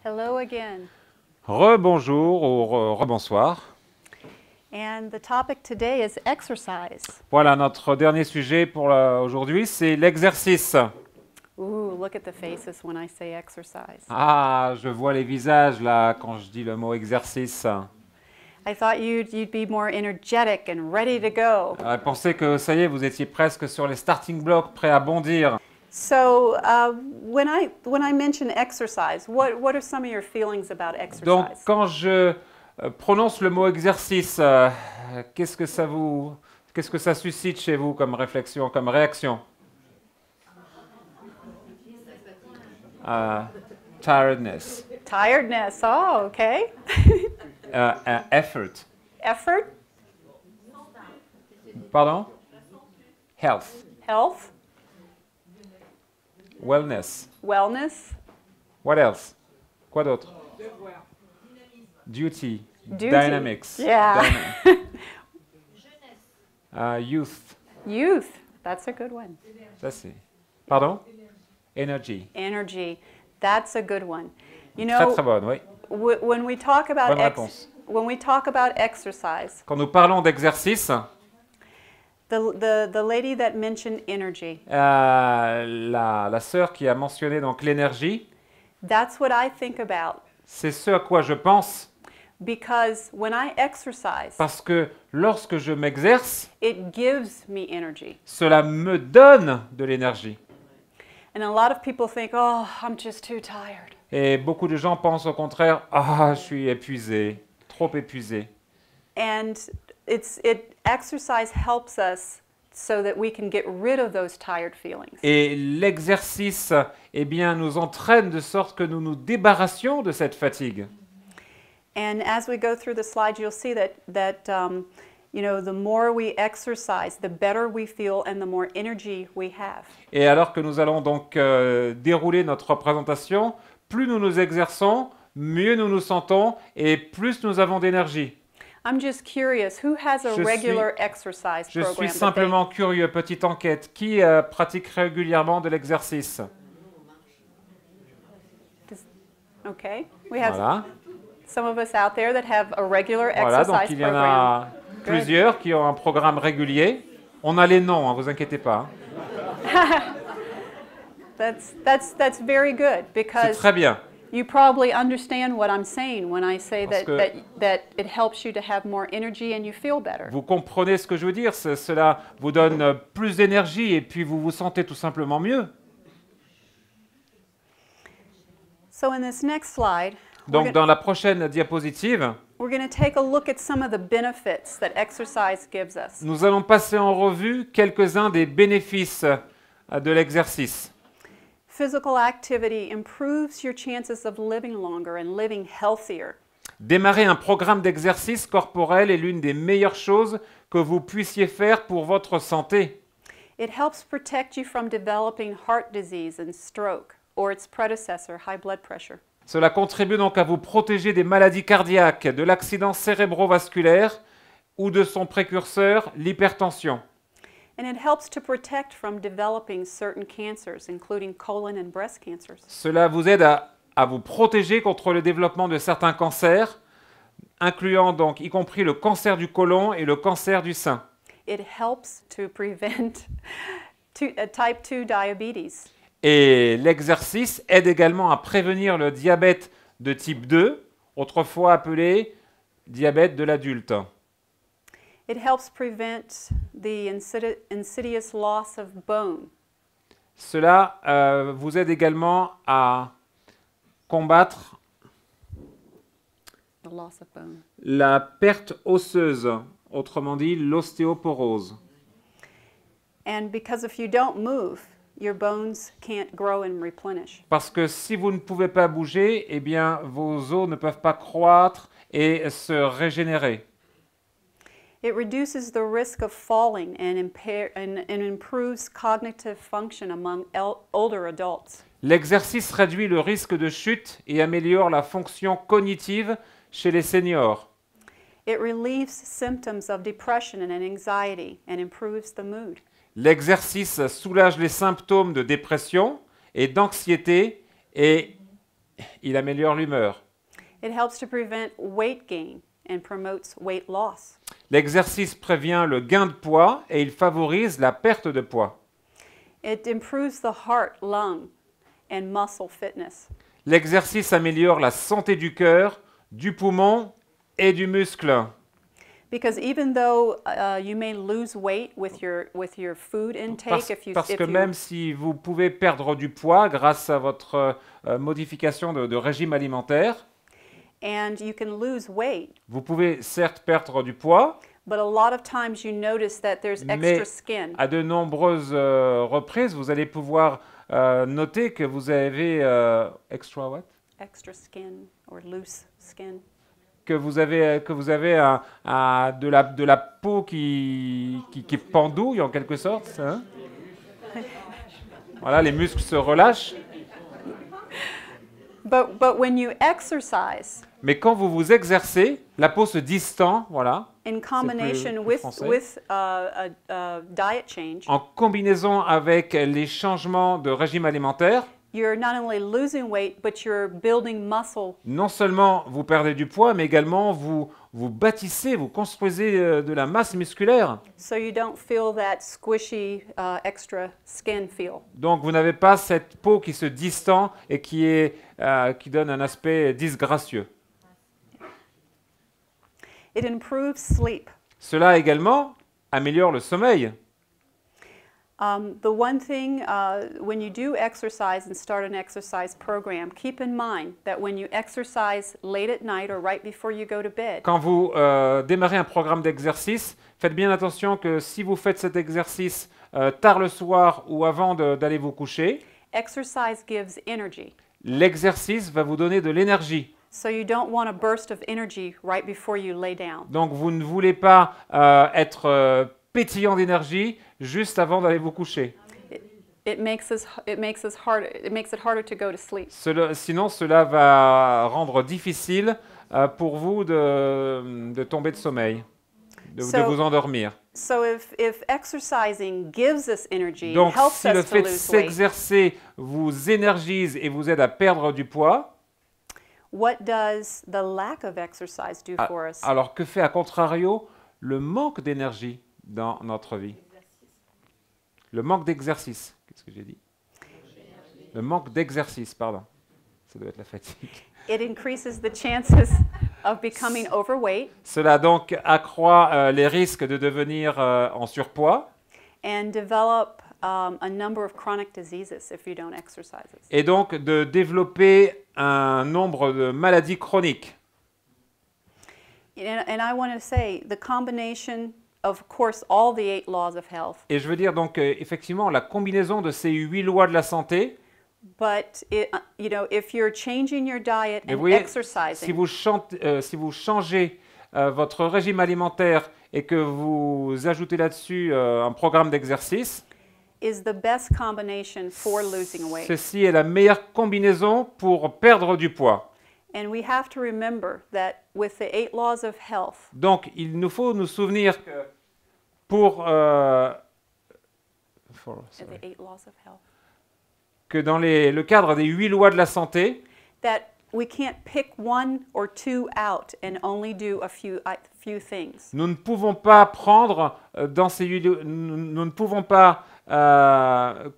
Hello again. Rebonjour ou rebonsoir. And the topic today is exercise. Voilà, notre dernier sujet pour aujourd'hui, c'est l'exercice. Ooh, look at the faces when I say exercise. Ah, je vois les visages là quand je dis le mot exercice. I thought you'd be more energetic and ready to go. Je pensais que ça y est, vous étiez presque sur les starting blocks, prêts à bondir. So when I mention exercise, what are some of your feelings about exercise? Donc, quand je prononce le mot exercice, qu'est-ce que ça suscite chez vous comme réflexion, comme réaction? Tiredness. Tiredness. Oh, okay. Effort. Effort, Pardon? Health. health, Wellness. wellness, What else? Quoi d'autre? Duty. duty. Dynamics. Yeah. Youth. Youth. That's a good one. Ça c'est. Pardon? Energy. Energy. That's a good one. You Très know, très bonne, oui. when we talk about Bonne réponse. when we talk about exercise, Quand nous parlons d'exercice, the lady that mentioned energy, la sœur qui a mentionné donc l'énergie, that's what I think about, c'est ce à quoi je pense because when I exercise, parce que lorsque je m'exerce, it gives me energy. cela me donne de l'énergie. And a lot of people think, oh, I'm just too tired. Et beaucoup de gens pensent au contraire, ah, je suis épuisé, trop épuisé. And exercise helps us so that we can get rid of those tired feelings. Et l'exercice, eh bien, nous entraîne de sorte que nous nous débarrassions de cette fatigue. And as we go through the slides, you'll see that you know, the more we exercise, the better we feel and the more energy we have. Et alors que nous allons donc dérouler notre présentation, plus nous nous exerçons, mieux nous nous sentons et plus nous avons d'énergie. I'm just curious, who has a regular exercise Je program? suis simplement curieux, petite enquête, qui pratique régulièrement de l'exercice? Okay, we have Voilà. some of us out there that have a regular Voilà, donc exercise il y en program. a plusieurs qui ont un programme régulier. On a les noms, hein, vous inquiétez pas. That's very good C'est because très bien. you probably understand what I'm saying when I say Parce que- that it helps you to have more energy and you feel better. Vous comprenez ce que je veux dire? Cela vous donne plus d'énergie et puis vous vous sentez tout simplement mieux. So in this next slide, Donc dans la prochaine diapositive, we're going to take a look at some of the benefits that exercise gives us. nous allons passer en revue quelques-uns des bénéfices de l'exercice. Physical activity improves your chances of living longer and living healthier. Démarrer un programme d'exercice corporel est l'une des meilleures choses que vous puissiez faire pour votre santé. It helps protect you from developing heart disease and stroke or its predecessor, high blood pressure. Cela contribue donc à vous protéger des maladies cardiaques, de l'accident cérébrovasculaire ou de son précurseur, l'hypertension. And it helps to protect from developing certain cancers, including colon and breast cancers. Cela vous aide à vous protéger contre le développement de certains cancers, incluant donc y compris le cancer du côlon et le cancer du sein. It helps to prevent type 2 diabetes. Et l'exercice aide également à prévenir le diabète de type 2, autrefois appelé diabète de l'adulte. It helps prevent the insidious loss of bone. Cela vous aide également à combattre The loss of bone. la perte osseuse, autrement dit l'ostéoporose. And because if you don't move, your bones can't grow and replenish. Parce que si vous ne pouvez pas bouger, eh bien vos os ne peuvent pas croître et se régénérer. It reduces the risk of falling and improves cognitive function among older adults. L'exercice réduit le risque de chute et améliore la fonction cognitive chez les seniors. It relieves symptoms of depression and anxiety and improves the mood. L'exercice soulage les symptômes de dépression et d'anxiété et il améliore l'humeur. It helps to prevent weight gain and promotes weight loss. L'exercice prévient le gain de poids et il favorise la perte de poids. It improves the heart, lung, and muscle fitness. L'exercice améliore la santé du cœur, du poumon et du muscle. Because even though you may lose weight with your food intake, Parce que même si vous pouvez perdre du poids grâce à votre modification de régime alimentaire, and you can lose weight, vous pouvez certes perdre du poids, but a lot of times you notice that there's mais extra skin. à de nombreuses reprises, vous allez pouvoir noter que vous avez extra what? Extra skin or loose skin. Que vous avez de la peau qui pendouille en quelque sorte. Hein. Voilà, les muscles se relâchent. But when you exercise, Mais quand vous vous exercez, la peau se distend, voilà. in combination plus with français. a diet change, En combinaison avec les changements de régime alimentaire, you're not only losing weight, but you're building muscle. non seulement vous perdez du poids, mais également vous bâtissez, vous construisez de la masse musculaire. So you don't feel that squishy extra skin feel. Donc vous n'avez pas cette peau qui se distend et qui donne un aspect disgracieux. It improves sleep. Cela également améliore le sommeil. The one thing, when you do exercise and start an exercise program, keep in mind that when you exercise late at night or right before you go to bed, Quand vous démarrez un programme d'exercice, faites bien attention que si vous faites cet exercice tard le soir ou avant d'aller vous coucher, exercise gives energy. l'exercice va vous donner de l'énergie. So you don't want a burst of energy right before you lay down. Donc vous ne voulez pas être pétillant d'énergie juste avant d'aller vous coucher. It makes it harder to go to sleep. Sinon, cela va rendre difficile pour vous de tomber de sommeil, de vous endormir. So if exercising gives us energy, Donc, helps si le us to fait de lose weight, s'exercer vous énergise et vous aide à perdre du poids, what does the lack of exercise do for us? alors que fait à contrario le manque d'énergie dans notre vie? Le manque d'exercice. Qu'est-ce que j'ai dit? Le manque d'exercice, pardon. Ça doit être la fatigue. It increases the chances of becoming overweight Cela donc accroît les risques de devenir en surpoids and develop a number of chronic diseases if you don't exercise. et donc de développer un nombre de maladies chroniques. And I want to say the combination of course all the 8 laws of health, Et je veux dire donc effectivement la combinaison de ces 8 lois de la santé. but if you're changing your diet Mais and vous voyez, exercising, si vous changez votre régime alimentaire et que vous ajoutez là-dessus un programme d'exercice, is the best combination for losing weight. ceci est la meilleure combinaison pour perdre du poids. And we have to remember that with the 8 laws of health, Donc, il nous faut nous souvenir que the 8 laws of health, que dans le cadre des 8 lois de la santé, that we can't pick one or two out and only do a few things. nous ne pouvons pas prendre dans ces 8 nous ne pouvons pas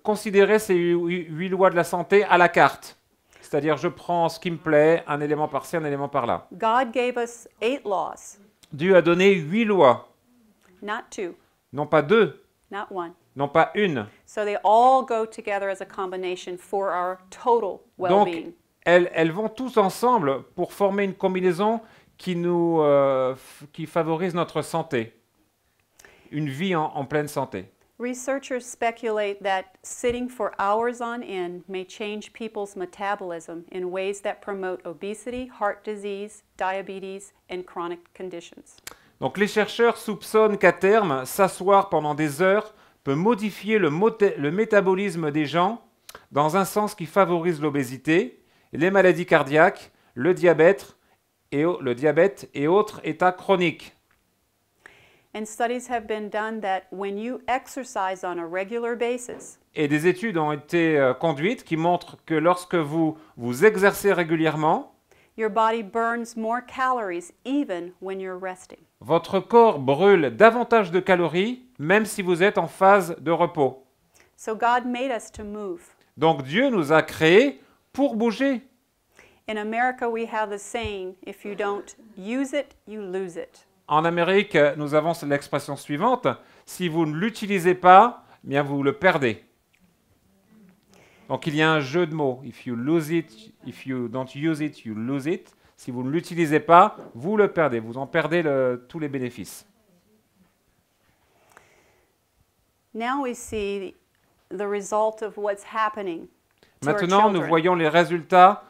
considérer ces 8 lois de la santé à la carte. C'est-à-dire, je prends ce qui me plaît, un élément par-ci, un élément par-là. God gave us 8 laws, Dieu a donné 8 lois, not 2, non pas 2, not 1. non pas une. So they all go together as a combination for our total Donc, well-being. elles vont tous ensemble pour former une combinaison qui favorise notre santé. Une vie en pleine santé. Researchers speculate that sitting for hours on end may change people's metabolism in ways that promote obesity, heart disease, diabetes, and chronic conditions. Donc les chercheurs soupçonnent qu'à terme, s'asseoir pendant des heures peut modifier le métabolisme des gens dans un sens qui favorise l'obésité, les maladies cardiaques, le diabète et autres états chroniques. And studies have been done that when you exercise on a regular basis, et des études ont été conduites qui montrent que lorsque vous vous exercez régulièrement, your body burns more calories even when you're resting. votre corps brûle davantage de calories, même si vous êtes en phase de repos. So God made us to move. Donc Dieu nous a créés pour bouger. In America, we have the saying, if you don't use it, you lose it. En Amérique, nous avons l'expression suivante, si vous ne l'utilisez pas, eh bien vous le perdez. Donc il y a un jeu de mots. If you don't use it, you lose it. Si vous ne l'utilisez pas, vous le perdez. Vous en perdez tous les bénéfices. Now we see the result of what's happening to our Maintenant, nous children. voyons les résultats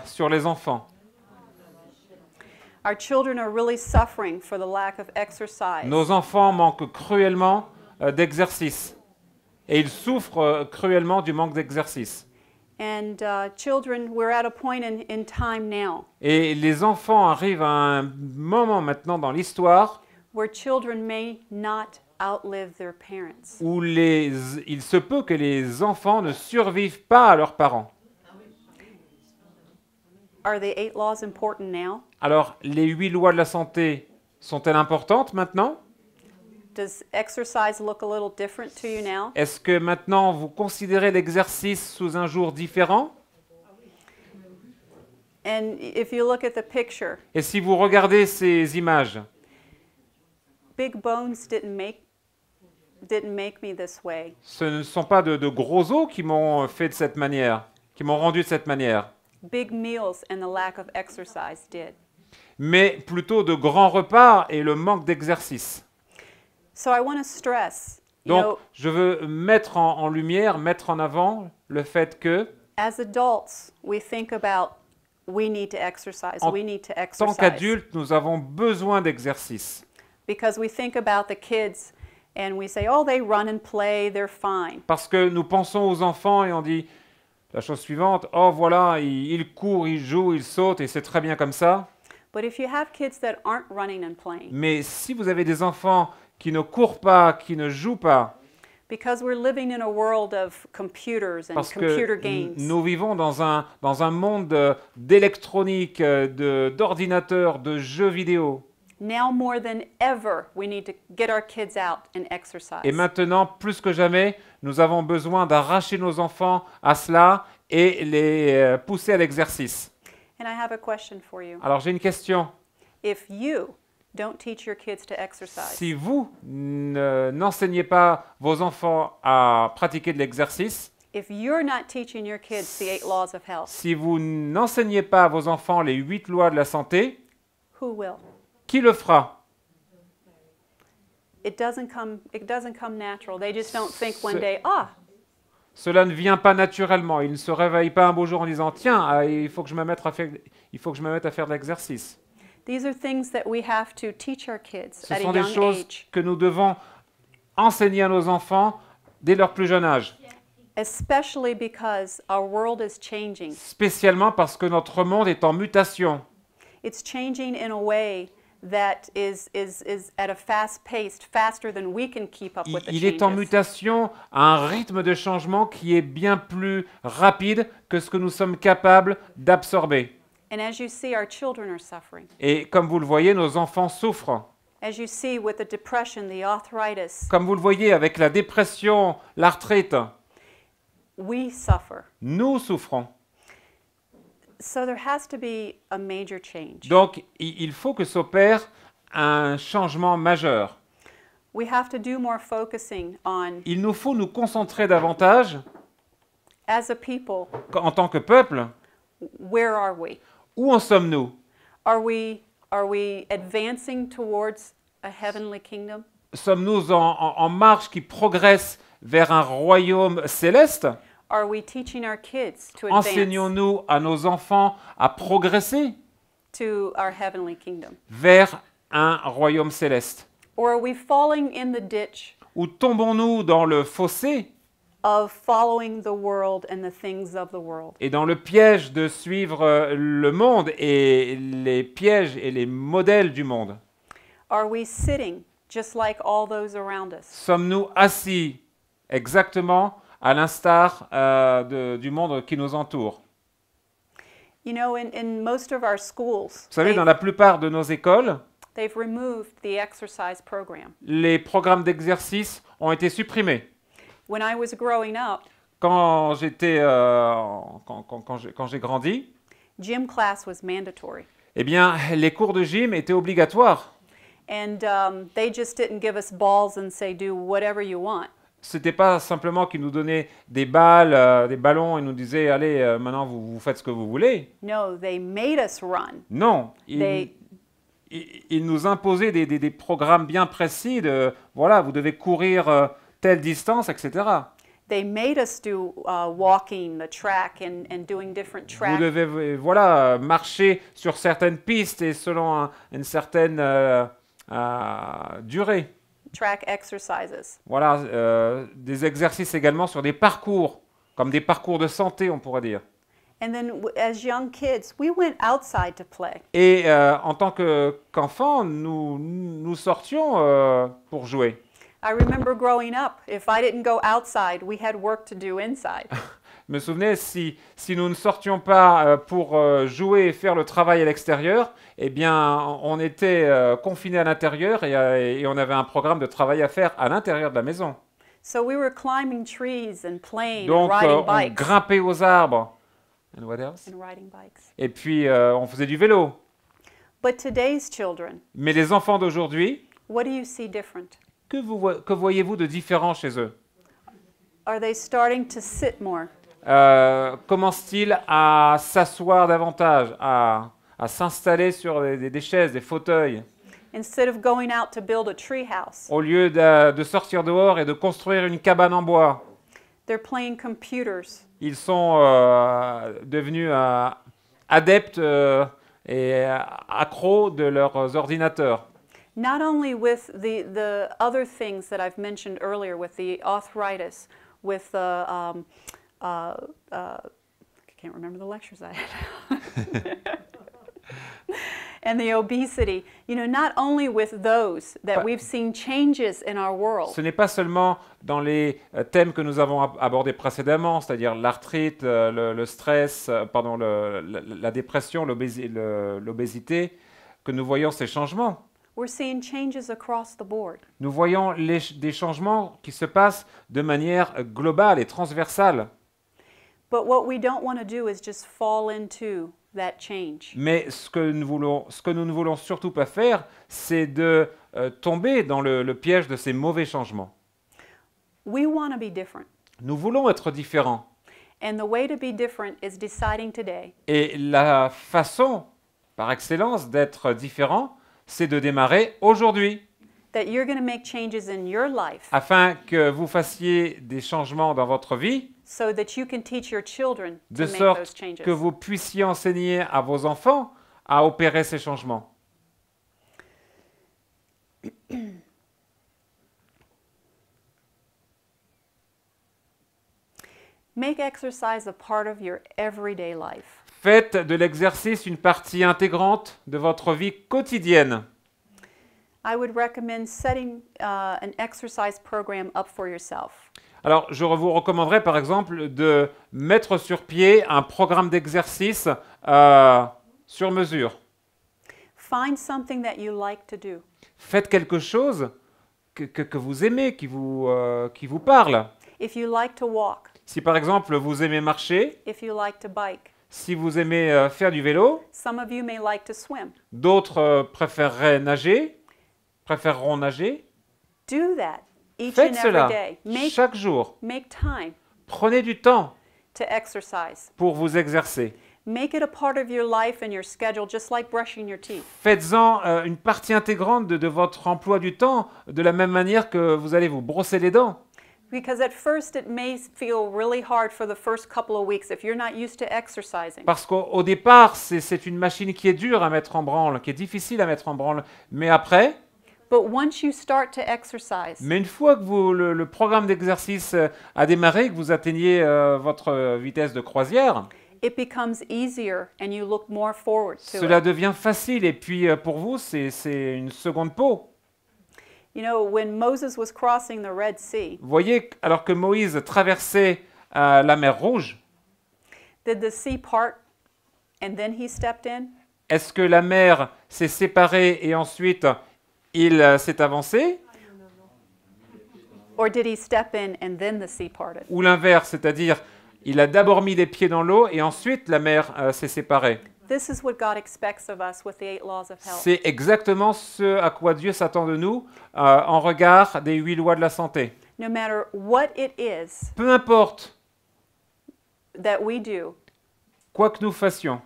sur les enfants. Our children are really suffering for the lack of exercise. Nos enfants manquent cruellement d'exercice. Et ils souffrent cruellement du manque d'exercice. And children, we're at a point in time now Et les enfants arrivent à un moment maintenant dans l'histoire where children may not outlive their parents. où il se peut que les enfants ne survivent pas à leurs parents. Are the 8 laws important now? Alors, les 8 lois de la santé sont-elles importantes maintenant? Does exercise look a little different to you now? Est-ce que maintenant vous considérez l'exercice sous un jour différent? And if you look at the picture, Et si vous regardez ces images, big bones didn't make me this way. ce ne sont pas de gros os qui m'ont fait de cette manière, qui m'ont rendu de cette manière, Big meals and the lack of exercise did. mais plutôt de grands repas et le manque d'exercice. So I want to stress, you Donc, know, je veux mettre en lumière, mettre en avant le fait que, as adults, we think about we need to exercise, En we need to tant exercise. qu'adultes, nous avons besoin d'exercice. Because we think about the kids and we say, oh, they run and play, they're fine. Parce que nous pensons aux enfants et on dit la chose suivante, oh voilà, il court, il joue, il saute et c'est très bien comme ça. But if you have kids that aren't running and playing, Mais si vous avez des enfants qui ne courent pas, qui ne jouent pas, because we're living in a world of computers and parce computer que games, nous vivons dans un monde d'électronique, d'ordinateurs, de jeux vidéo. now more than ever, we need to get our kids out and exercise. Et maintenant, plus que jamais, nous avons besoin d'arracher nos enfants à cela et les pousser à l'exercice. And I have a question for you. Alors j'ai une question. If you don't teach your kids to exercise, Si vous n'enseignez pas vos enfants à pratiquer de l'exercice, if you're not teaching your kids the 8 laws of health, si vous n'enseignez pas à vos enfants les 8 lois de la santé, who will? qui le fera? It doesn't come natural. They just don't think one Ce- day, ah, Cela ne vient pas naturellement. Ils ne se réveillent pas un beau jour en disant « Tiens, il faut que je me mette à faire de l'exercice ». these are things that we have to teach our kids Ce at sont a des young choses age, que nous devons enseigner à nos enfants dès leur plus jeune âge. especially because our world is changing. Spécialement parce que notre monde est en mutation. It's changing in a way that is at a fast pace, faster than we can keep up with the Il est en changes. mutation à un rythme de changement qui est bien plus rapide que ce que nous sommes capables d'absorber. And as you see, our children are suffering. Et comme vous le voyez, nos enfants souffrent. As you see with the depression, the arthritis, Comme vous le voyez avec la dépression, l'arthrite, we suffer. nous souffrons. So there has to be a major change. Donc, il faut que s'opère un changement majeur. We have to do more focusing on, Il nous faut nous concentrer davantage, as a people, en tant que peuple, where are we? où en sommes-nous? Are we advancing towards a heavenly kingdom? Sommes-nous en marche qui progresse vers un royaume céleste? Are we teaching our kids to advance Enseignons-nous à nos enfants à progresser to our heavenly kingdom? vers un royaume céleste? Or are we falling in the ditch Ou tombons-nous dans le fossé of following the world and the things of the world? et dans le piège de suivre le monde et les pièges et les modèles du monde? Are we sitting just like all those around us? Sommes-nous assis exactement à l'instar du monde qui nous entoure. You know, in most of our schools, Vous savez, dans la plupart de nos écoles, they've removed the exercise program. les programmes d'exercice ont été supprimés. When I was growing up, Quand j'ai grandi, gym class was mandatory. eh bien, les cours de gym étaient obligatoires. And they just didn't give us balls and say, do whatever you want. C'était pas simplement qu'ils nous donnaient des balles, des ballons et nous disaient, allez, maintenant vous faites ce que vous voulez. No, they made us run. Non, They- ils nous imposaient des programmes bien précis de, voilà, vous devez courir telle distance, etc. They made us do walking, the track, and doing different Vous track. devez, voilà, marcher sur certaines pistes et selon une certaine durée. Track exercises. Voilà, des exercices également sur des parcours, comme des parcours de santé, on pourrait dire. And then as young kids, we went outside to play. Et en tant qu'enfants, nous sortions pour jouer. I remember growing up, if I didn't go outside, we had work to do inside. Je me souvenais, si nous ne sortions pas pour jouer et faire le travail à l'extérieur, eh bien, on était confinés à l'intérieur et on avait un programme de travail à faire à l'intérieur de la maison. So we were climbing trees and playing and Donc, riding on bikes. grimpait aux arbres. And what else? And riding bikes. Et puis, on faisait du vélo. But today's children, Mais les enfants d'aujourd'hui, what do you see different? que voyez-vous de différent chez eux? Are they starting to sit more? Commencent-ils à s'asseoir davantage, à s'installer sur des chaises, des fauteuils, Instead of going out to build a tree house, au lieu de sortir dehors et de construire une cabane en bois? they're playing computers. Ils sont devenus adeptes et accros de leurs ordinateurs. Not only with the other things that I've mentioned earlier, with the arthritis, with the, I can't remember the lectures I had, and the obesity, you know, not only with those that we've seen changes in our world, Ce n'est pas seulement dans les thèmes que nous avons abordés précédemment, c'est-à-dire l'arthrite, le stress, pardon, la dépression, l'obésité, que nous voyons ces changements. we're seeing changes across the board. Nous voyons des changements qui se passent de manière globale et transversale. But what we don't want to do is just fall into that change. Mais ce que nous ne voulons surtout pas faire, c'est de tomber dans le piège de ces mauvais changements. We want to be different. Nous voulons être différents. And the way to be different is deciding today Et la façon, par excellence, d'être différent, c'est de démarrer aujourd'hui, that you're going to make changes in your life afin que vous fassiez des changements dans votre vie, so that you can teach your children de to make those sorte changes. que vous puissiez enseigner à vos enfants à opérer ces changements. Make exercise a part of your everyday life. Faites de l'exercice une partie intégrante de votre vie quotidienne. I would recommend setting an exercise program up for yourself. Alors, je vous recommanderais par exemple de mettre sur pied un programme d'exercice sur mesure. Find something that you like to do. Faites quelque chose que vous aimez, qui vous parle. If you like to walk, Si par exemple vous aimez marcher, if you like to bike, si vous aimez faire du vélo, some of you may like to swim. d'autres préféreront nager. Do that each Faites and cela every day. chaque jour. Make time Prenez du temps to exercise. pour vous exercer. Make it a part of your life and your schedule, just like brushing your teeth. Faites-en une partie intégrante de votre emploi du temps, de la même manière que vous allez vous brosser les dents. Because at first it may feel really hard for the first couple of weeks if you're not used to exercising. Parce qu'au départ, c'est une machine qui est dure à mettre en branle, qui est difficile à mettre en branle. Mais après, But once you start to exercise, une fois que le programme d'exercice a démarré, que vous atteignez votre vitesse de croisière, it becomes easier and you look more forward to cela it. devient facile. Et puis pour vous, c'est une seconde peau. You know, when Moses was crossing the Red Sea, Vous voyez, alors que Moïse traversait la mer Rouge, did the sea part and then he stepped in? est-ce que la mer s'est séparée et ensuite il s'est avancé? Or did he step in and then the sea parted? Ou l'inverse, c'est-à-dire il a d'abord mis les pieds dans l'eau et ensuite la mer s'est séparée? This is what God expects of us with the 8 laws of health. C'est exactement ce à quoi Dieu s'attend de nous en regard des 8 lois de la santé. No matter what it is Peu importe that we do, quoi que nous fassions,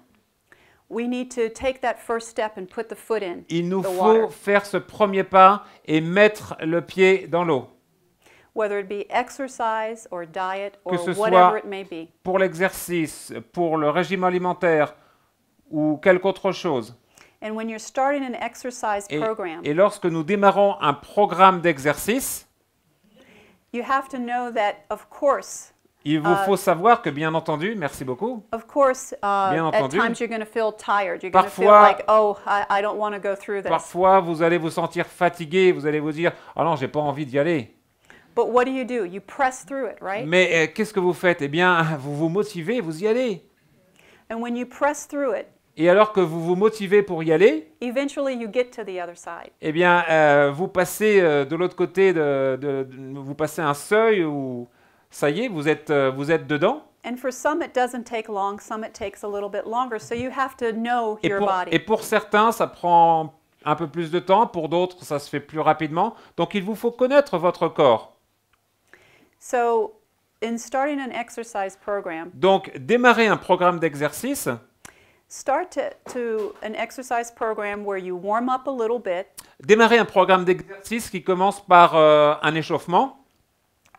we need to take that first step and put the foot in il nous the faut water. faire ce premier pas et mettre le pied dans l'eau. Whether it be exercise or diet or Que ce whatever soit it may be. pour l'exercice, pour le régime alimentaire ou quelque autre chose. And when you're starting an exercise Et, program, et lorsque nous démarrons un programme d'exercice, you have to know that, of course, il vous faut savoir que, bien entendu, merci beaucoup, at entendu. times you're going to feel tired. You're going to feel Parfois- like, oh, I don't want to go through this. parfois vous allez vous sentir fatigué, vous allez vous dire « Ah non, j'ai pas envie d'y aller ». But what do? You press through it, right? Mais qu'est-ce que vous faites? Eh bien, vous vous motivez, vous y allez. And when you press through it, Et alors que vous vous motivez pour y aller, eventually you get to the other side. eh bien, vous passez de l'autre côté, vous passez un seuil où, ça y est, vous êtes dedans. And for some, it doesn't take long. Some, it takes a little bit longer. So you have to know Et your pour, body. et pour certains, ça prend un peu plus de temps, pour d'autres, ça se fait plus rapidement. Donc, il vous faut connaître votre corps. So in starting an exercise program, Donc, démarrer un programme d'exercice, start to an exercise program where you warm up a little bit démarrer un programme d'exercice qui commence par un échauffement,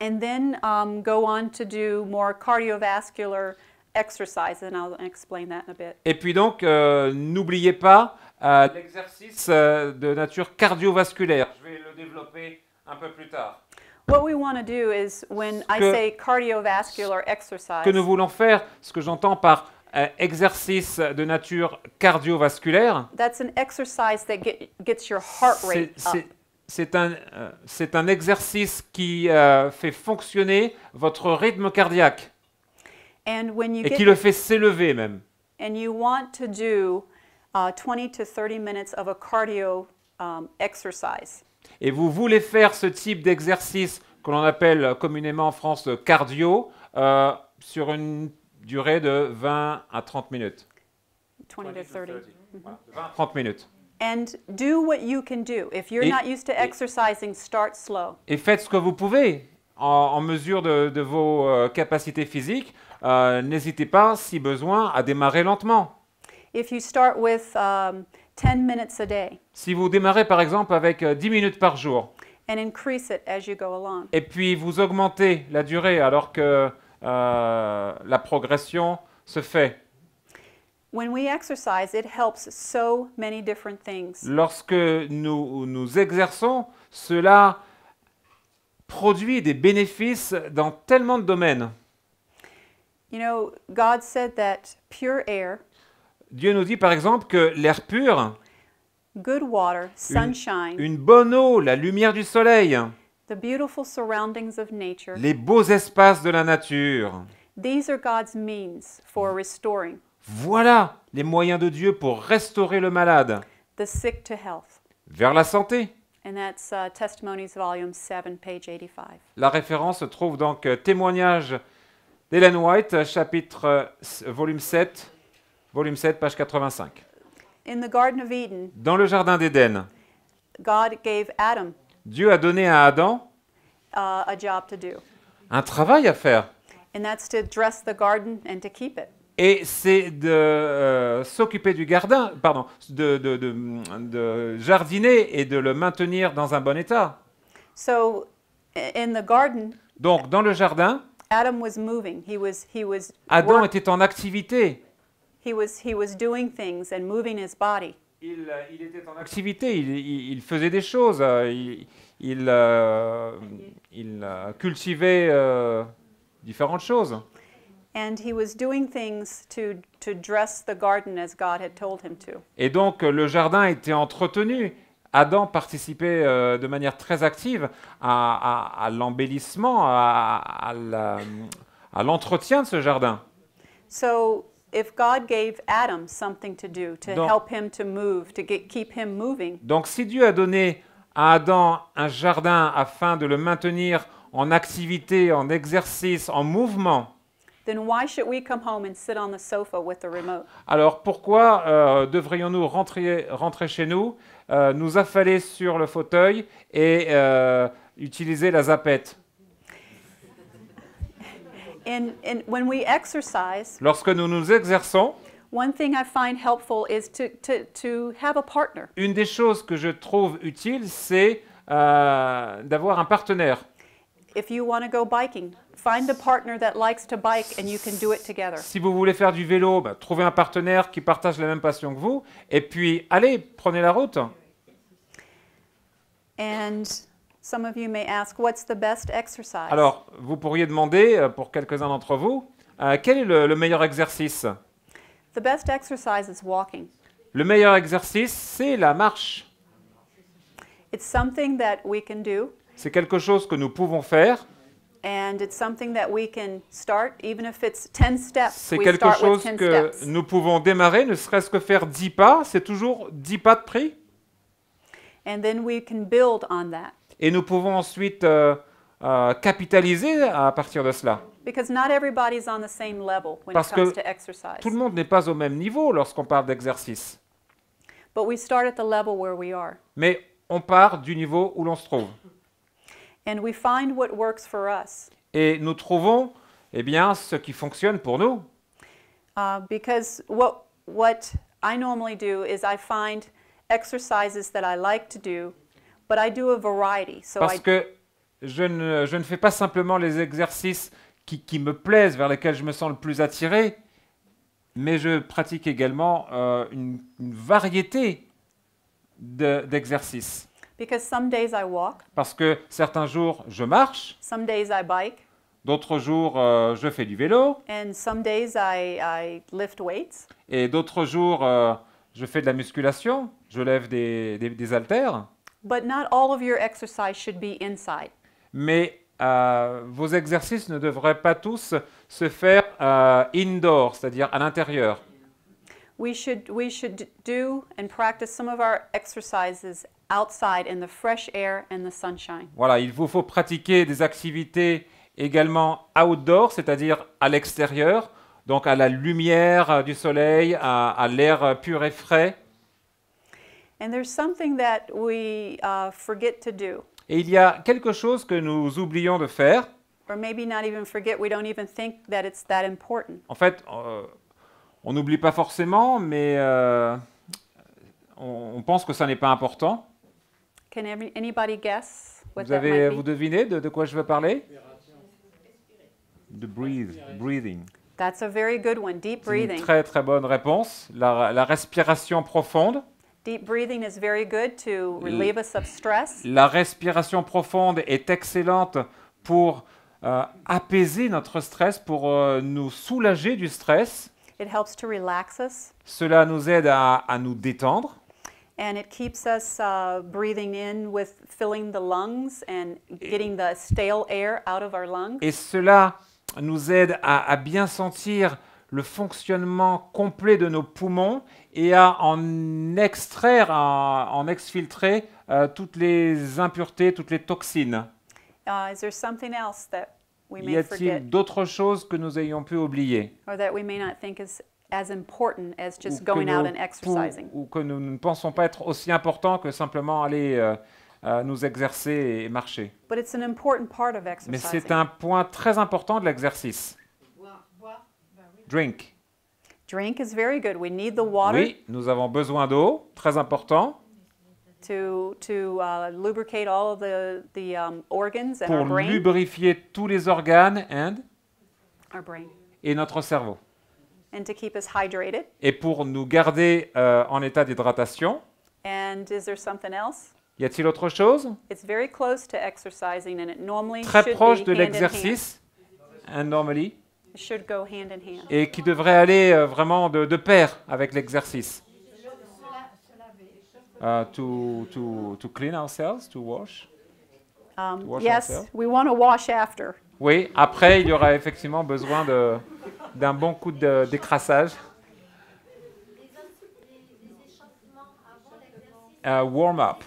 and then go on to do more cardiovascular exercise. And I'll explain that in a bit. et puis donc, n'oubliez pas l'exercice de nature cardiovasculaire. Je vais le développer un peu plus tard. What we want to do is when I que- say cardiovascular exercise, Que nous voulons faire, ce que j'entends par exercice de nature cardiovasculaire, that's an exercise that gets your heart rate c'est- up. c'est un exercice qui fait fonctionner votre rythme cardiaque And when you et qui get le fait s'élever même. and you want to do 20 to 30 minutes of a cardio exercise. Et vous voulez faire ce type d'exercice que l'on appelle communément en France cardio sur une durée de 20 à 30 minutes. 20 to 30. Voilà, 20 à 30 minutes. And do what you can do. If you're Et- not used to exercising, start slow. Et faites ce que vous pouvez en mesure de vos capacités physiques. N'hésitez pas, si besoin, à démarrer lentement. If you start with 10 minutes a day Si vous démarrez par exemple avec 10 minutes par jour, and increase it as you go along. et puis vous augmentez la durée alors que la progression se fait. When we exercise, it helps so many different things. Lorsque nous exerçons, cela produit des bénéfices dans tellement de domaines. You know, God said that pure air, Dieu nous dit par exemple que l'air pur, good water, sunshine, une bonne eau, la lumière du soleil, the beautiful surroundings of nature, les beaux espaces de la nature, these are God's means for restoring voilà les moyens de Dieu pour restaurer le malade the sick to health. vers la santé. And that's Testimonies, Volume 7, page 85. La référence se trouve donc Témoignage d'Ellen White, chapitre volume 7, page 85. In the Garden of Eden, Dans le jardin d'Éden, God gave Adam Dieu a donné à Adam a job to do, un travail à faire. and that's to dress the garden and to keep it. Et c'est de s'occuper du jardin, pardon, de jardiner et de le maintenir dans un bon état. So in the garden, Donc, dans le jardin, Adam was moving. He was Adam était en activité. he was doing things and moving his body. Il était en activité, il faisait des choses, il cultivait différentes choses. And he was doing things to dress the garden as God had told him to. Et donc le jardin était entretenu Adam participait de manière très active à l'embellissement, à l'entretien de ce jardin. So if God gave Adam something to do to Donc- help him to move, to keep him moving, Donc si Dieu a donné à Adam un jardin afin de le maintenir en activité, en exercice, en mouvement, then why should we come home and sit on the sofa with the remote? alors pourquoi devrions-nous rentrer chez nous, nous affaler sur le fauteuil et utiliser la zapette? When we exercise, Lorsque nous nous exerçons, one thing I find helpful is to have a partner. une des choses que je trouve utile, c'est d'avoir un partenaire. If you want to go biking, find a partner that likes to bike and you can do it together. Si vous voulez faire du vélo, bah, trouvez un partenaire qui partage la même passion que vous, et puis allez, prenez la route. And some of you may ask, what's the best exercise? Alors, vous pourriez demander, pour quelques-uns d'entre vous, quel est le meilleur exercice? The best exercise is walking. Le meilleur exercice, c'est la marche. It's something that we can do, C'est quelque chose que nous pouvons faire. and it's something that we can start, even if it's 10 steps. C'est We quelque start with chose 10 que steps. nous pouvons démarrer, ne serait-ce que faire 10 pas, c'est toujours 10 pas de prix. And then we can build on that. Et nous pouvons ensuite capitaliser à partir de cela. Because not everybody's on the same level when Parce it comes que to exercise. Tout le monde n'est pas au même niveau lorsqu'on parle d'exercice. But we start at the level where we are. Mais on part du niveau où l'on se trouve. And we find what works for us. Et nous trouvons eh bien, ce qui fonctionne pour nous. Because what I normally do is I find exercises that I like to do, but I do a variety. So Parce que je ne fais pas simplement les exercices qui me plaisent, vers lesquels je me sens le plus attiré, mais je pratique également une variété d'exercices. because some days I walk, Parce que certains jours, je marche, some days I bike, d'autres jours, je fais du vélo, and some days I lift weights. et d'autres jours, je fais de la musculation, je lève des haltères. But not all of your exercise should be inside. Mais vos exercices ne devraient pas tous se faire indoor, c'est-à-dire à l'intérieur. We should do and practice some of our exercises outside in the fresh air and the sunshine. Voilà, il vous faut pratiquer des activités également outdoor, c'est-à-dire à l'extérieur, donc à la lumière du soleil, à l'air pur et frais. And there's something that we forget to do, Et il y a quelque chose que nous oublions de faire. or maybe not even forget, we don't even think that it's that important. En fait, on n'oublie pas forcément, mais on pense que ça n'est pas important. Can anybody guess what that might Vous be? devinez de quoi je veux parler? De breathing. That's a very good one. Deep C'est une breathing. très très bonne réponse. La respiration profonde. Deep breathing is very good to relieve us of stress. La respiration profonde est excellente pour apaiser notre stress, pour nous soulager du stress. It helps to relax us, Cela nous aide à nous détendre. and it keeps us breathing in with filling the lungs and getting the stale air out of our lungs. Et cela nous aide à bien sentir le fonctionnement complet de nos poumons et à en extraire, à en exfiltrer toutes les impuretés, toutes les toxines. Is there something else that we Y may forget, a-t-il d'autres choses que nous ayons pu oublier or that we may not think is as important as just ou going out and nous exercising? ou que nous ne pensons pas être aussi important que simplement aller nous exercer et marcher? But it's an important part of Mais c'est exercising. un point très important de l'exercice. Drink. Drink is very good. We need the water Oui, nous avons besoin d'eau, très important, to lubricate all of the organs and our pour brain. lubrifier tous les organes Our brain. et notre cerveau. And to keep us hydrated. Et pour nous garder en état d'hydratation. And is there something else? Y a-t-il autre chose? It's very close to exercising, and it normally Très should proche be de hand in hand. l'exercice, and normally, It should go hand in hand. et qui devrait aller vraiment de pair avec l'exercice. To clean ourselves, to wash. wash Yes, ourselves. we want to wash after. Oui, après, il y aura effectivement besoin d'un bon coup d'écrassage. Warm up.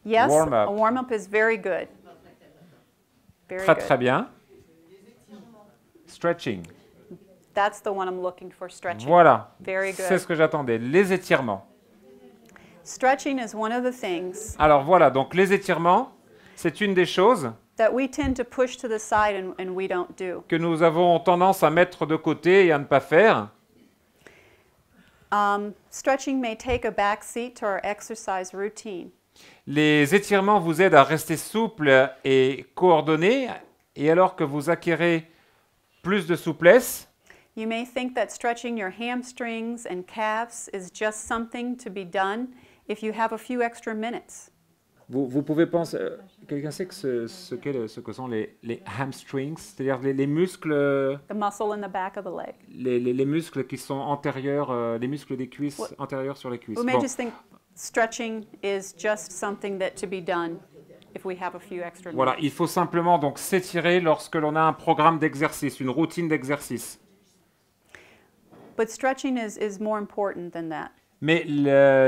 Yes, Warm up. a warm-up is very good. Very Très good. très bien. Stretching. That's the one I'm looking for, stretching. Voilà. Very C'est good. ce que j'attendais. Les étirements. Stretching is one of the things Alors voilà, donc les étirements, c'est une des choses that we tend to push to the side and we don't do. que nous avons tendance à mettre de côté et à ne pas faire. Stretching may take a back seat to our exercise routine. Les étirements vous aident à rester souple et coordonné, et alors que vous acquérez plus de souplesse, You may think that stretching your hamstrings and calves is just something to be done if you have a few extra minutes. vous pouvez penser... quelqu'un sait que ce que sont les hamstrings, c'est-à-dire les muscles, The muscle in the back of the leg. les muscles qui sont antérieurs, les muscles des cuisses antérieurs sur les cuisses. We may Bon. just think stretching is just something that to be done if we have a few extra Voilà, minutes. il faut simplement donc s'étirer lorsque l'on a un programme d'exercice, une routine d'exercice. But stretching is more important than that. Mais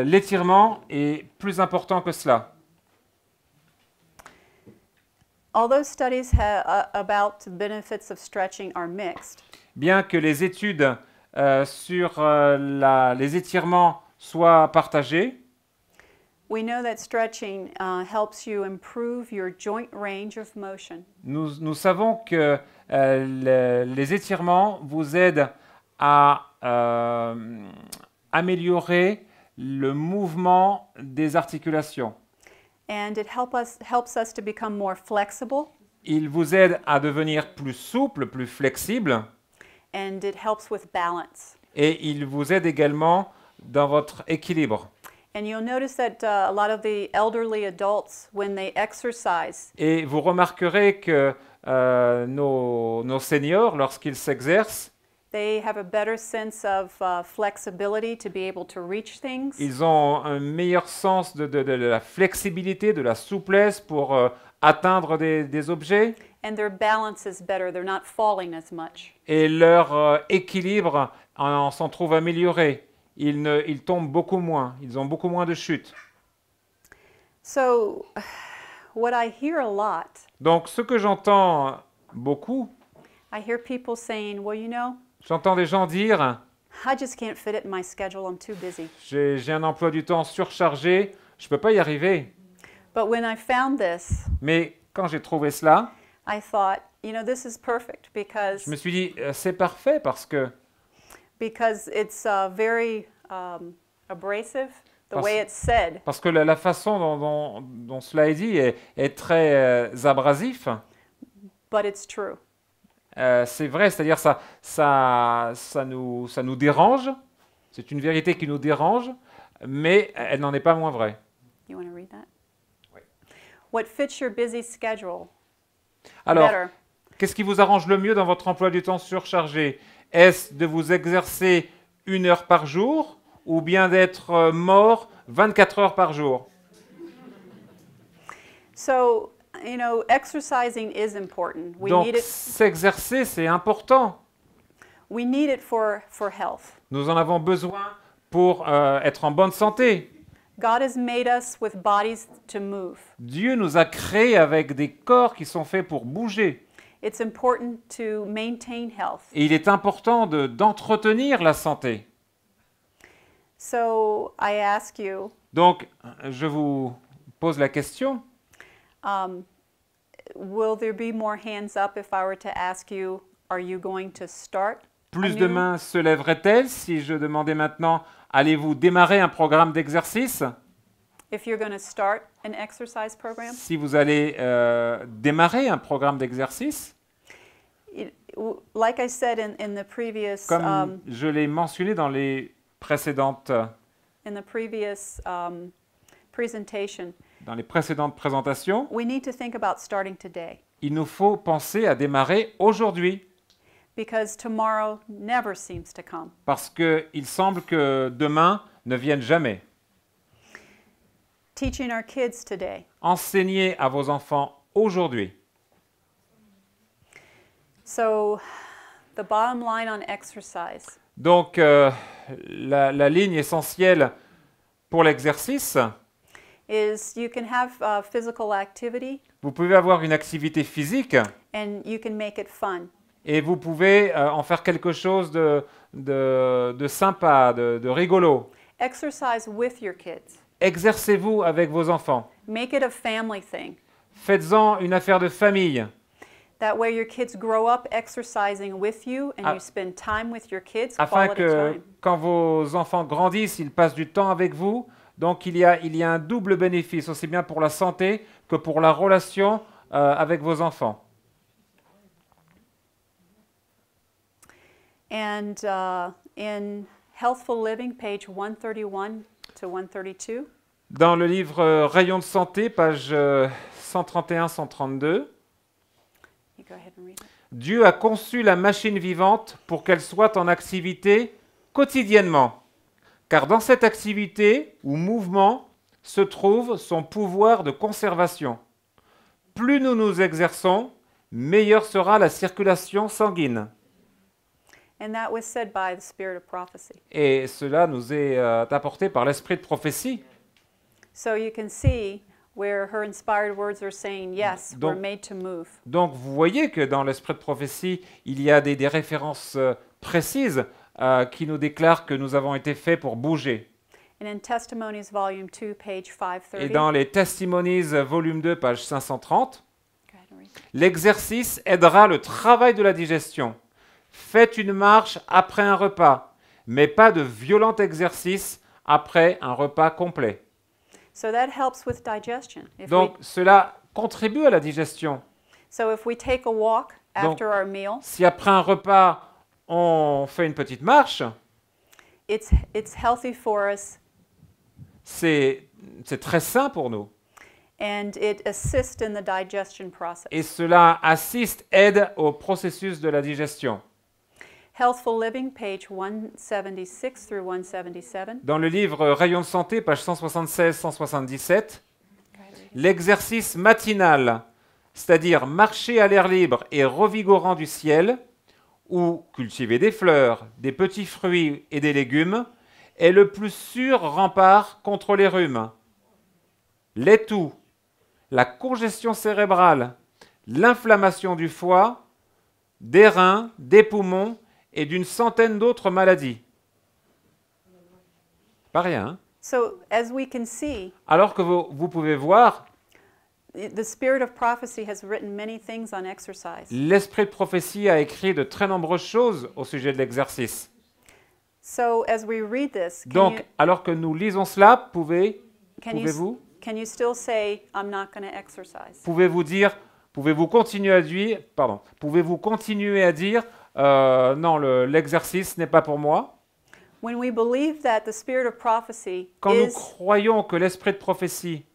l'étirement est plus important que cela. Although studies about the benefits of stretching are mixed, Bien que les études sur les étirements soient partagées, we know that stretching helps you improve your joint range of motion. nous savons que les étirements vous aident à améliorer le mouvement des articulations. And it helps us to become more flexible, Il vous aide à devenir plus souple, plus flexible, and it helps with balance. et il vous aide également dans votre équilibre. And you'll notice that a lot of the elderly adults, when they exercise, Et vous remarquerez que nos seniors, lorsqu'ils s'exercent, they have a better sense of flexibility to be able to reach things. ils ont un meilleur sens de la flexibilité, de la souplesse pour atteindre des objets, And their balance is better. They're not falling as much. et leur équilibre s'en trouve amélioré. Ils tombent beaucoup moins, ils ont beaucoup moins de chutes. So, what I hear a lot, Donc ce que j'entends beaucoup, I hear people saying, well, you know, j'entends des gens dire I just can't fit it in my schedule. I'm too busy. j'ai un emploi du temps surchargé, je ne peux pas y arriver. But when I found this, Mais quand j'ai trouvé cela, I thought, you know, this is perfect because je me suis dit, c'est parfait parce que it's very abrasive, the Parce- way it's said. la façon dont cela est dit est très abrasif. But it's true. C'est vrai, c'est-à-dire ça nous dérange. C'est une vérité qui nous dérange, mais elle n'en est pas moins vraie. You want to read that? Oui. What fits your busy schedule Alors, better? qu'est-ce qui vous arrange le mieux dans votre emploi du temps surchargé? Est-ce de vous exercer 1 heure par jour ou bien d'être mort 24 heures par jour? So, you know, exercising is important. We Donc, need it. s'exercer, c'est important. We need it for health. Nous en avons besoin pour être en bonne santé. God has made us with bodies to move. Dieu nous a créés avec des corps qui sont faits pour bouger. It's important to maintain health. Et il est important d'entretenir la santé. So I ask you, Donc, je vous pose la question, will there be more hands up if I were to ask you, are you going to start? plus a de new- mains se lèveraient-elles si je demandais maintenant, allez-vous démarrer un programme d'exercice? If you're going to start an exercise program? Si vous allez démarrer un programme d'exercice, Like I said in the previous, comme je l'ai mentionné dans les précédentes presentation, présentations, we need to think about starting today il nous faut penser à démarrer aujourd'hui. because tomorrow never seems to come. Parce qu'il semble que demain ne vienne jamais. teaching our kids today. Enseignez à vos enfants aujourd'hui. So, the bottom line on exercise. Donc, la ligne essentielle pour l'exercice, Is you can have physical activity vous pouvez avoir une activité physique and you can make it fun. et vous pouvez en faire quelque chose de sympa, de rigolo. Exercise with your kids. Exercez-vous avec vos enfants. Make it a family thing. Faites-en une affaire de famille. That way your kids grow up exercising with you and Ah. you spend time with your kids, Afin quality que time. quand vos enfants grandissent, ils passent du temps avec vous. Donc il y a un double bénéfice, aussi bien pour la santé que pour la relation avec vos enfants. And in Healthful Living, page 131 to 132, Dans le livre Rayons de santé, page 131-132, you go ahead and read it. Dieu a conçu la machine vivante pour qu'elle soit en activité quotidiennement, car dans cette activité ou mouvement se trouve son pouvoir de conservation. Plus nous nous exerçons, meilleure sera la circulation sanguine. And that was said by the Spirit of Prophecy. Et cela nous est apporté par l'esprit de prophétie. So you can see where her inspired words are saying, yes, we're Donc- made to move. Donc vous voyez que dans l'esprit de prophétie, il y a des références précises qui nous déclarent que nous avons été faits pour bouger. And in Testimonies, volume 2, page Et 530, dans les Testimonies, volume 2, page 530, go ahead and read it. l'exercice aidera le travail de la digestion. Faites une marche après un repas, mais pas de violent exercice après un repas complet. So that helps with digestion. Donc cela contribue à la digestion. So if we take a walk Donc- after our meal, Si après un repas, on fait une petite marche, it's healthy for us c'est très sain pour nous. and it assists in the digestion process. Et cela aide au processus de la digestion. Healthful Living, page 176 through 177. Dans le livre Rayons de santé, page 176-177, l'exercice matinal, c'est-à-dire marcher à l'air libre et revigorant du ciel, ou cultiver des fleurs, des petits fruits et des légumes, est le plus sûr rempart contre les rhumes, les toux, la congestion cérébrale, l'inflammation du foie, des reins, des poumons et d'une centaine d'autres maladies. Pas rien, hein? So as we can see, Alors que vous pouvez voir, the Spirit of Prophecy has written many things on exercise. l'esprit de prophétie a écrit de très nombreuses choses au sujet de l'exercice. So as we read this, Donc, alors que nous lisons cela, can pouvez-vous still say, I'm not going to exercise? pouvez-vous continuer à dire, non, l'exercice n'est pas pour moi. When we believe that the Spirit of Prophecy Quand nous croyons que l'esprit de prophétie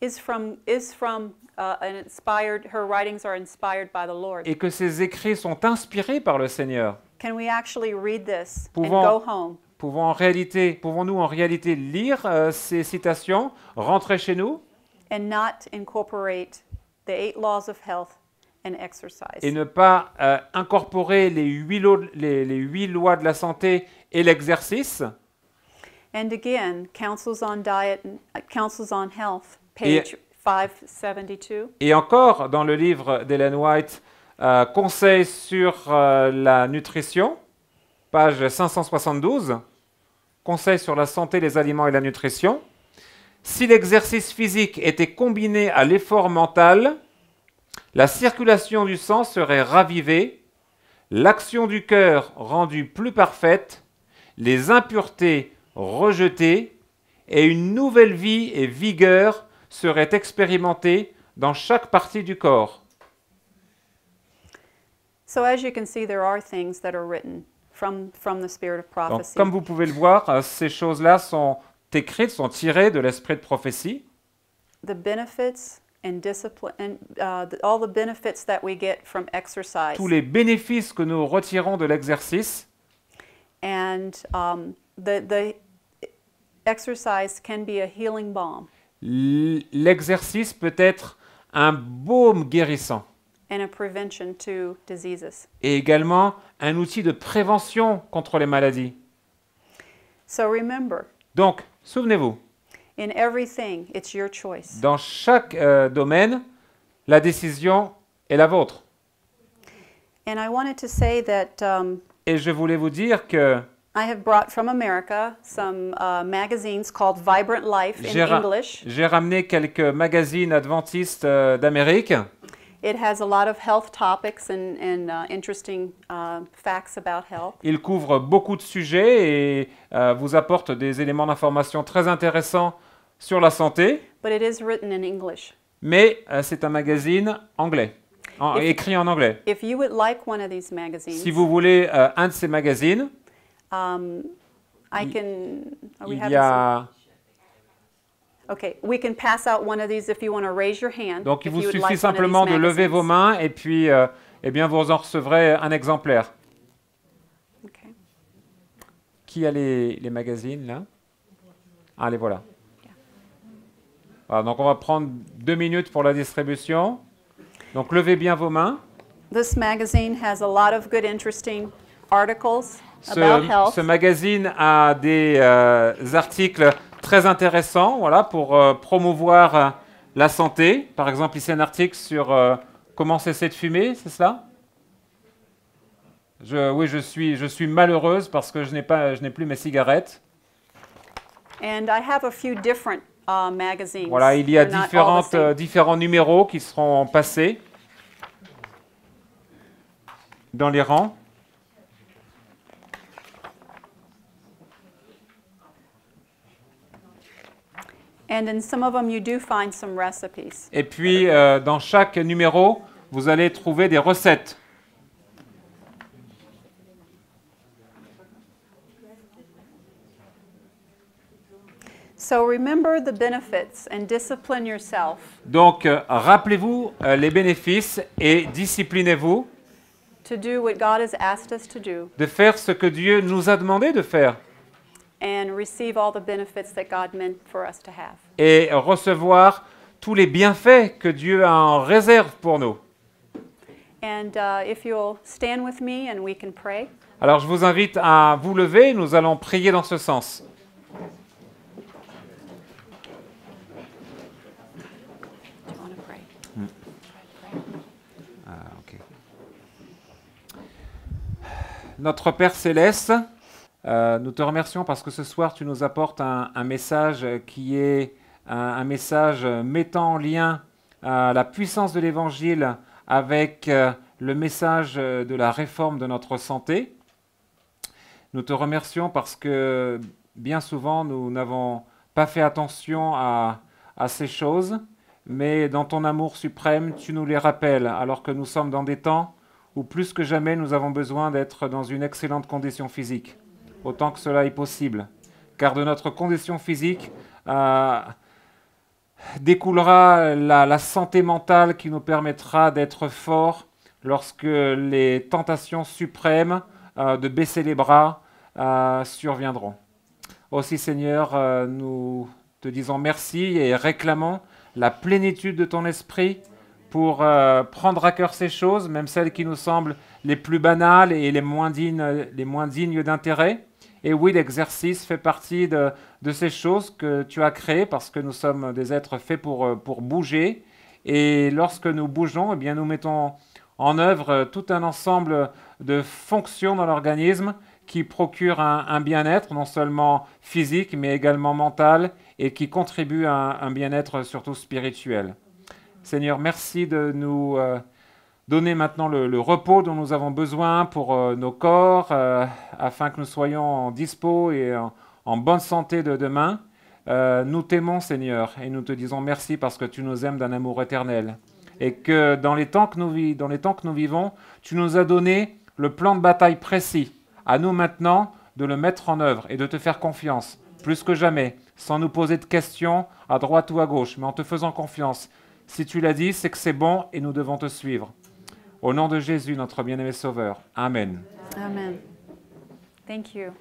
is from an inspired, her writings are inspired by the Lord. et que ses écrits sont inspirés par le Seigneur, Can we actually read this and Pouvons- go home pouvons-nous en réalité lire ces citations, rentrer chez nous and not incorporate the 8 laws of health and exercise? et ne pas incorporer les 8 lois de la santé et l'exercice? And again, Counsels on Diet, Counsels on Health, page 572. Et encore, dans le livre d'Ellen White, Conseils sur la nutrition, page 572, Conseils sur la santé, les aliments et la nutrition. Si l'exercice physique était combiné à l'effort mental, la circulation du sang serait ravivée, l'action du cœur rendue plus parfaite, les impuretés rejetées, et une nouvelle vie et vigueur seraient expérimentées dans chaque partie du corps. So as you can see, there are things that are written from the Spirit of Donc, Prophecy. comme vous pouvez le voir, ces choses-là sont écrites, sont tirées de l'esprit de prophétie. The benefits and discipline, and all the benefits that we get from exercise. Tous les bénéfices que nous retirons de l'exercice, And the exercise can be a healing balm. L'exercice peut être un baume guérissant and a prevention to diseases. et également un outil de prévention contre les maladies. So remember, Donc, souvenez-vous, in everything, it's your choice. dans chaque domaine, la décision est la vôtre. And I wanted to say that Et je voulais vous dire que I have brought from America some magazines called Vibrant Life in English. j'ai ramené quelques magazines adventistes d'Amérique. It has a lot of health topics and interesting facts about health. Il couvre beaucoup de sujets et vous apporte des éléments d'information très intéressants sur la santé, But it is written in English. mais c'est un magazine anglais, écrit en anglais. If you would like one of these magazines, Si vous voulez un de ces magazines, I can. Are we il having y a... Okay, we can pass out one of these if you want to raise your hand. Donc il if vous you would suffit like one of simplement these de lever vos magazines. mains et puis eh bien, vous en recevrez un exemplaire. Okay. Qui a les magazines là? Ah, les voilà. Voilà. Donc on va prendre 2 minutes pour la distribution. Donc levez bien vos mains. This magazine has a lot of good, interesting articles about health. Ce magazine a des articles très intéressants, voilà, pour promouvoir la santé. Par exemple, ici un article sur comment cesser de fumer, c'est cela? Oui, je suis malheureuse parce que je n'ai plus mes cigarettes. And I have a few different magazines. Voilà, il y a They're not all the same. différents numéros qui seront passés dans les rangs. And in some of them, you do find some recipes. Et puis, dans chaque numéro, vous allez trouver des recettes. So remember the benefits and discipline yourself Donc, rappelez-vous les bénéfices et disciplinez-vous to do what God has asked us to do de faire ce que Dieu nous a demandé de faire and receive all the benefits that God meant for us to have. et recevoir tous les bienfaits que Dieu a en réserve pour nous. And if you'll stand with me and we can pray. Alors, je vous invite à vous lever, nous allons prier dans ce sens. Do you want to pray? Notre Père Céleste, nous te remercions parce que ce soir, tu nous apportes un message qui est un message mettant en lien la puissance de l'Évangile avec le message de la réforme de notre santé. Nous te remercions parce que bien souvent, nous n'avons pas fait attention à ces choses, mais dans ton amour suprême, tu nous les rappelles alors que nous sommes dans des temps où plus que jamais nous avons besoin d'être dans une excellente condition physique, autant que cela est possible. Car de notre condition physique découlera la santé mentale qui nous permettra d'être forts lorsque les tentations suprêmes de baisser les bras surviendront. Aussi Seigneur, nous te disons merci et réclamons la plénitude de ton esprit pour prendre à cœur ces choses, même celles qui nous semblent les plus banales et les moins dignes d'intérêt. Et oui, l'exercice fait partie de ces choses que tu as créées parce que nous sommes des êtres faits pour bouger. Et lorsque nous bougeons, eh bien, nous mettons en œuvre tout un ensemble de fonctions dans l'organisme qui procurent un bien-être, non seulement physique, mais également mental, et qui contribuent à un bien-être surtout spirituel. Seigneur, merci de nous donner maintenant le repos dont nous avons besoin pour nos corps, afin que nous soyons en dispo et en bonne santé de demain. Nous t'aimons, Seigneur, et nous te disons merci parce que tu nous aimes d'un amour éternel. Et que dans les temps que nous vivons, tu nous as donné le plan de bataille précis. À nous maintenant de le mettre en œuvre et de te faire confiance, plus que jamais, sans nous poser de questions à droite ou à gauche, mais en te faisant confiance. Si tu l'as dit, c'est que c'est bon et nous devons te suivre. Au nom de Jésus, notre bien-aimé Sauveur. Amen. Amen. Thank you.